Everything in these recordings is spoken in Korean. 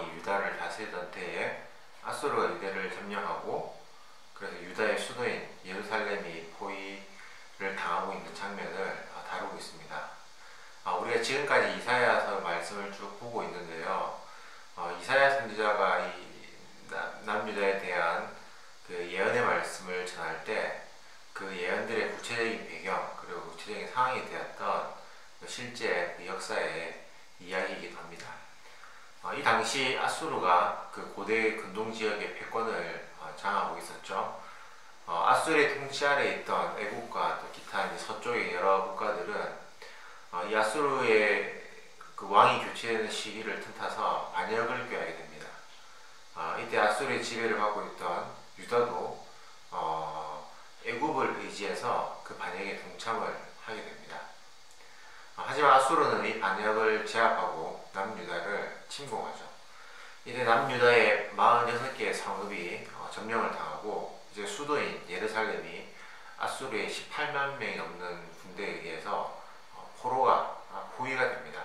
왕이 유다를 다스리던 때에 아수르가 유대를 점령하고 그래서 유다의 수도인 예루살렘이 포위를 당하고 있는 장면을 다루고 있습니다. 우리가 지금까지 이사야서 말씀을 쭉 보고 있는데요. 이사야 선지자가 이 남유다에 대한 그 예언의 말씀을 전할 때 그 예언들의 구체적인 배경 그리고 구체적인 상황이 되었던 실제 그 역사의 이야기이기도 합니다. 이 당시 아수르가 그 고대 근동 지역의 패권을 장하고 있었죠. 아수르의 통치 아래에 있던 애국과 또 기타 이제 서쪽의 여러 국가들은 이 아수르의 그 왕이 교체되는 시기를 틈타서 반역을 꾀하게 됩니다. 이때 아수르의 지배를 받고 있던 유다도 애굽을 의지해서 그 반역에 동참을 하게 됩니다. 하지만 아수르는 이 반역을 제압하고 남유다를 침공하죠. 이때 남유다의 46개의 성읍이 점령을 당하고 이제 수도인 예루살렘이 아수르의 18만 명이 넘는 군대에 의해서 포위가 됩니다.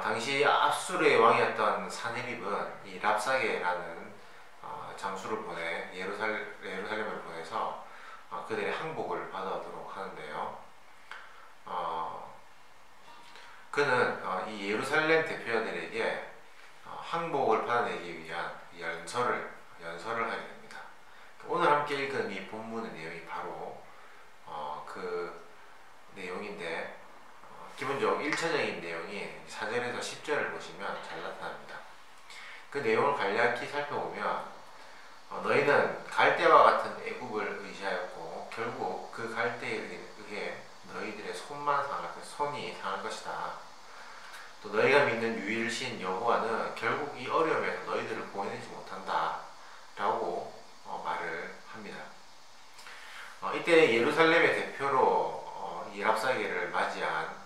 당시 아수르의 왕이었던 사네립은 이 랍사게라는 장수를 보내 예루살렘을 보내서 그들의 항복을 받아오도록 하는데요. 그는 이 예루살렘 대표자들에게 항복을 받아내기 위한 연설을 하게 됩니다. 오늘 함께 읽은 이 본문의 내용이 바로 그 내용인데 기본적으로 1차적인 내용이 4절에서 10절을 보시면 잘 나타납니다. 그 내용을 간략히 살펴보면 너희는 갈대와 같은 애굽을 의지하였고 결국 그 갈대에 의해 너희들의 손이 상할 것이다. 또 너희가 믿는 유일신 여호와는 결국 이 어려움에서 너희들을 구원하지 못한다 라고 말을 합니다. 이때 예루살렘의 대표로 이 랍사게를 맞이한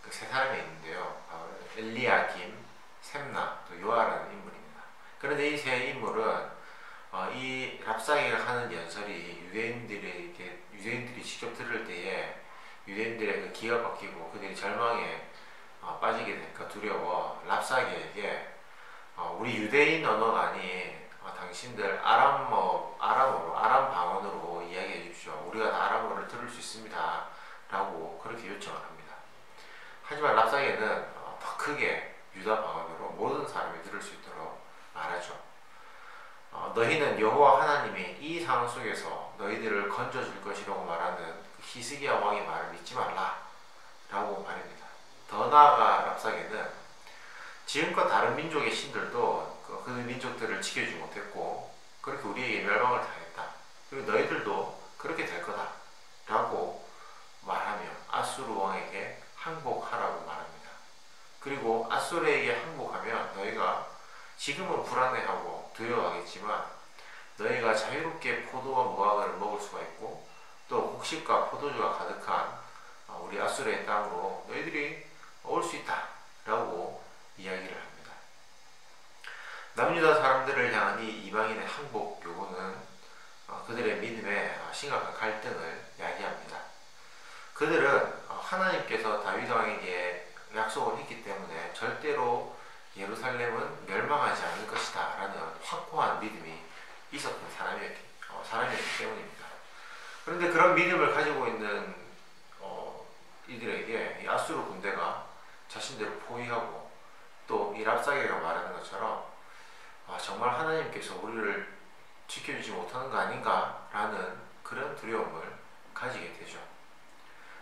그 세 사람이 있는데요. 엘리야김, 셈나, 또 요아라는 인물입니다. 그런데 이 세 인물은 이 랍사게가 하는 연설이 유대인들이 직접 들을 때에 유대인들의 그 기가 박히고 그들이 절망에 빠지게 될까 두려워 랍사게에게 우리 유대인 언어가 아닌 당신들 아람 방언으로 이야기해 주십시오. 우리가 다 아람어를 들을 수 있습니다. 라고 그렇게 요청을 합니다. 하지만 랍사게는 더 크게 유다 방언으로 모든 사람이 들을 수 있도록 말하죠. 너희는 여호와 하나님이 이 상황 속에서 너희들을 건져줄 것이라고 말하는 히스기야 왕의 말을 믿지 말라 라고 말합니다. 더 나아가 랍사게는 지금껏 다른 민족의 신들도 그 민족들을 지켜주지 못했고 그렇게 우리에게 멸망을 당했다. 그리고 너희들도 그렇게 될 거다 라고 말하며 아수르 왕에게 항복하라고 말합니다. 그리고 아수르에게 항복하면 너희가 지금은 불안해하고 두려워하겠지만 너희가 자유롭게 포도와 무화과를 먹을 수가 있고 또 곡식과 포도주가 가득한 우리 아수르의 땅으로 너희들이 올 수 있다 라고 이야기를 합니다. 남유다 사람들을 향한 이 이방인의 항복 요구는 그들의 믿음에 심각한 갈등을 야기합니다. 그들은 하나님께서 다윗 왕에게 약속을 했기 때문에 절대로 예루살렘은 멸망하지 않을 것이다 라는 확고한 믿음이 있었던 사람이었기 때문입니다. 그런데 그런 믿음을 가지고 있는 이들에게 이 아수르 군대가 자신들을 포위하고 또 이 랍사게가 말하는 것처럼 정말 하나님께서 우리를 지켜주지 못하는 거 아닌가 라는 그런 두려움을 가지게 되죠.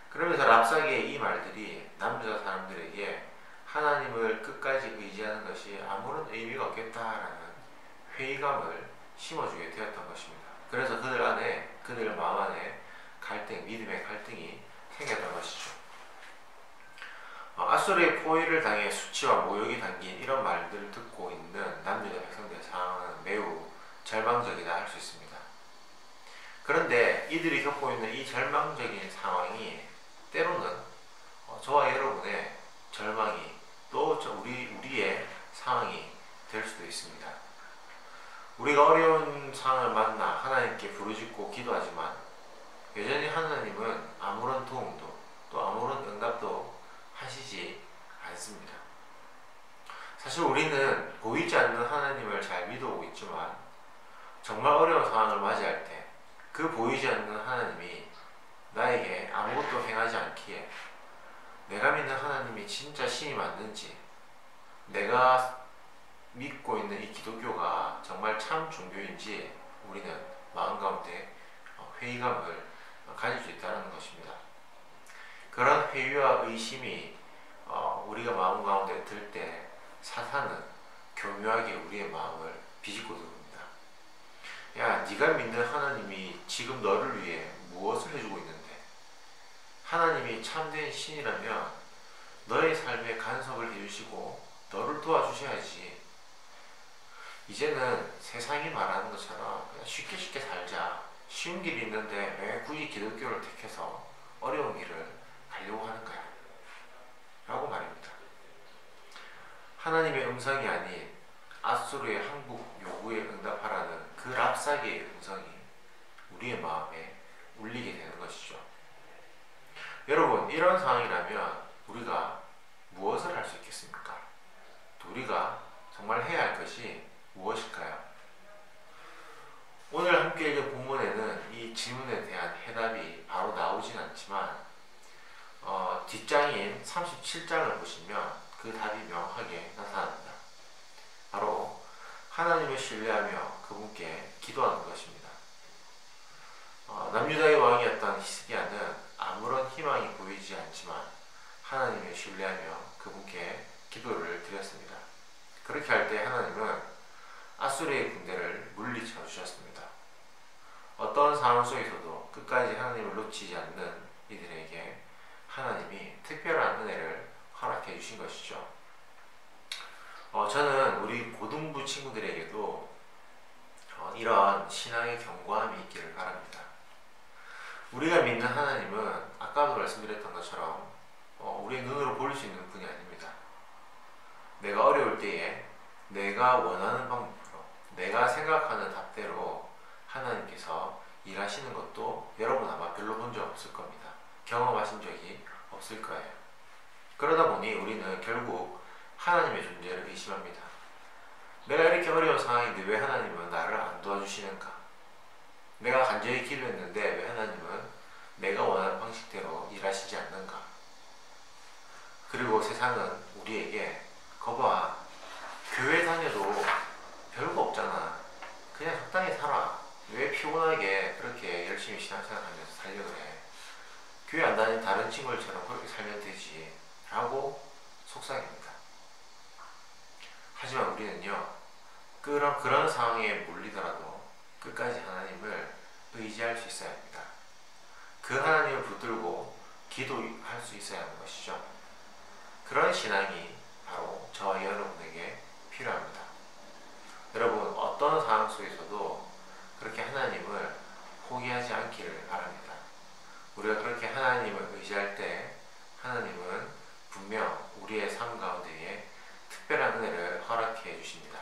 그러면서 랍사게의 이 말들이 남유다 사람들에게 하나님을 끝까지 의지하는 것이 아무런 의미가 없겠다라는 회의감을 심어주게 되었던 것입니다. 그래서 그들 마음 안에 믿음의 갈등이 생겼던 것이죠. 아수르의 포위를 당해 수치와 모욕이 담긴 이런 말들을 듣고 있는 남유다 백성들의 상황은 매우 절망적이다 할 수 있습니다. 그런데 이들이 겪고 있는 이 절망적인 상황이 때로는 저와 여러분의 절망이 또 우리의 상황이 될 수도 있습니다. 우리가 어려운 상황을 만나 하나님께 부르짖고 기도하지만 여전히 하나님은 아무런 도움도 또 아무런 응답도 하시지 않습니다. 사실 우리는 보이지 않는 하나님을 잘 믿어오고 있지만 정말 어려운 상황을 맞이할 때 그 보이지 않는 하나님이 나에게 아무것도 행하지 않기에 내가 믿는 하나님이 진짜 신이 맞는지, 내가 믿고 있는 이 기독교가 정말 참 종교인지 우리는 마음 가운데 회의감을 가질 수 있다는 것입니다. 그런 회의와 의심이 우리가 마음 가운데 들 때 사탄은 교묘하게 우리의 마음을 비집고 들어옵니다. 야, 네가 믿는 하나님이 지금 너를 위해 무엇을 해주고 있는데, 하나님이 참된 신이라면 너의 삶에 간섭을 해주시고 너를 도와주셔야지. 이제는 세상이 말하는 것처럼 그냥 쉽게 쉽게 살자, 쉬운 길이 있는데 왜 굳이 기독교를 택해서 어려운 길을 가려고 하는 거야? 라고 말입니다. 하나님의 음성이 아닌 앗수르의 항복 요구에 응답하라는 그 랍사게의 음성이 우리의 마음에 울리게 되는 것이죠. 여러분, 이런 상황이라면 우리가 무엇을 할 수 있겠습니까? 또 우리가 정말 해야 할 것이 무엇일까요? 오늘 함께 읽은 본문에는 이 질문에 대한 해답이 바로 나오진 않지만 뒷장인 37장을 보시면 그 답이 명확하게 나타납니다. 바로 하나님을 신뢰하며 그분께 기도하는 것입니다. 남유다의 왕이었던 히스기야는 아무런 희망이 보이지 않지만 하나님을 신뢰하며 그분께 기도를 드렸습니다. 그렇게 할 때 하나님은 앗수르의 군대를 물리쳐 주셨습니다. 어떤 상황 속에서도 끝까지 하나님을 놓치지 않는 이들에게 하나님이 특별한 은혜를 허락해 주신 것이죠. 저는 우리 고등부 친구들에게도 이러한 신앙의 견고함이 있기를 바랍니다. 우리가 믿는 하나님은 아까도 말씀드렸던 것처럼 우리의 눈으로 볼 수 있는 분이 아닙니다. 내가 어려울 때에 내가 원하는 방법으로, 내가 생각하는 답대로 하나님께서 일하시는 것도 여러분 아마 별로 본 적 없을 겁니다. 경험하신 적이 없을 거예요. 그러다 보니 우리는 결국 하나님의 존재를 의심합니다. 내가 이렇게 어려운 상황인데 왜 하나님은 나를 안 도와주시는가? 내가 간절히 기도했는데 왜 하나님은 내가 원하는 방식대로 일하시지 않는가? 그리고 세상은 우리에게 거봐, 교회 다녀도 별거 없잖아. 그냥 적당히 살아. 왜 피곤하게 그렇게 열심히 신앙생활하면서 살려고 그래? 교회 안 다니는 다른 친구들처럼 그렇게 살면 되지. 라고 속삭입니다. 하지만 우리는요, 그런 상황에 몰리더라도 끝까지 하나님을 의지할 수 있어야 합니다. 그 하나님을 붙들고 기도할 수 있어야 하는 것이죠. 그런 신앙이 바로 저와 여러분에게 필요합니다. 여러분, 어떤 상황 속에서도 그렇게 하나님을 포기하지 않기를 바랍니다. 우리가 그렇게 하나님을 의지할 때 하나님은 분명 우리의 삶 가운데에 특별한 은혜를 허락해 주십니다.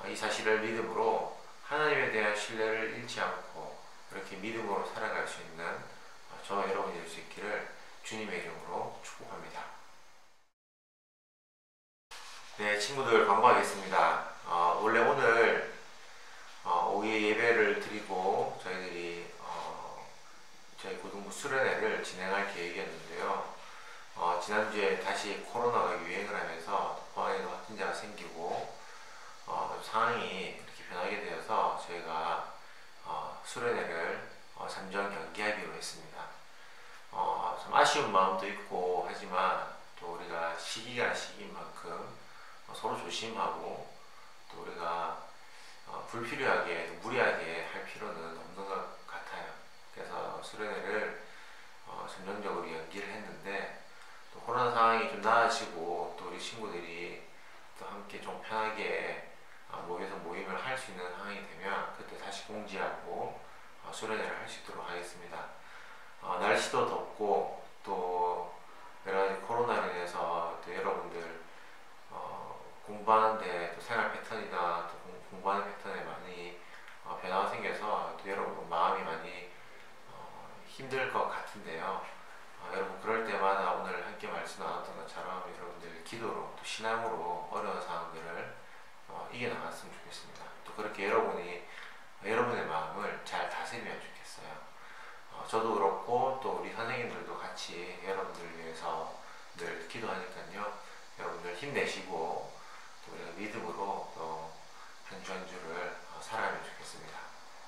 이 사실을 믿음으로 하나님에 대한 신뢰를 잃지 않고 그렇게 믿음으로 살아갈 수 있는 저와 여러분이 될 수 있기를 주님의 이름으로 축복합니다. 네, 친구들 반가워하겠습니다. 원래 오늘 오후에 예배를 드리고 저희들이 저희 고등부 수련회를 진행할 계획이었는데요. 지난주에 다시 코로나가 유행을 하면서 포항에도 확진자가 생기고 상황이 이렇게 변하게 되어서 저희가 수련회를 잠정 연기하기로 했습니다. 좀 아쉬운 마음도 있고 하지만 또 우리가 시기가 시기인 만큼 서로 조심하고 또 우리가 불필요하게 무리하게 할 필요는 없는 것 같아요. 그래서 수련회를 점정적으로 연기를 했는데 또 코로나 상황이 좀 나아지고 또 우리 친구들이 또 함께 좀 편하게 모여서 모임을 할 수 있는 상황이 되면 그때 다시 공지하고 수련회를 할 수 있도록 하겠습니다. 날씨도 덥고 또 여러가지 코로나로 인해서 또 여러분들 공부하는데 또 생활 패턴이나 또 공부하는 패턴에 많이 변화가 생겨서 또 여러분 마음이 많이 힘들 것 같은데요. 여러분 그럴 때마다 오늘 함께 말씀 나눴던 것처럼 여러분들 기도로 또 신앙으로 어려운 상황들을 이겨나갔으면 좋겠습니다. 또 그렇게 여러분의 마음을 잘 다스리면 좋겠어요. 저도 그렇고 또 우리 선생님들도 같이 여러분들 위해서 늘 기도하니까요. 여러분들 힘내시고 또 우리가 믿음으로 또 한 주 한 주를 살아가면 좋겠습니다.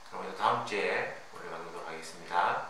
그럼 다음 주에 우리 만나도록 하겠습니다.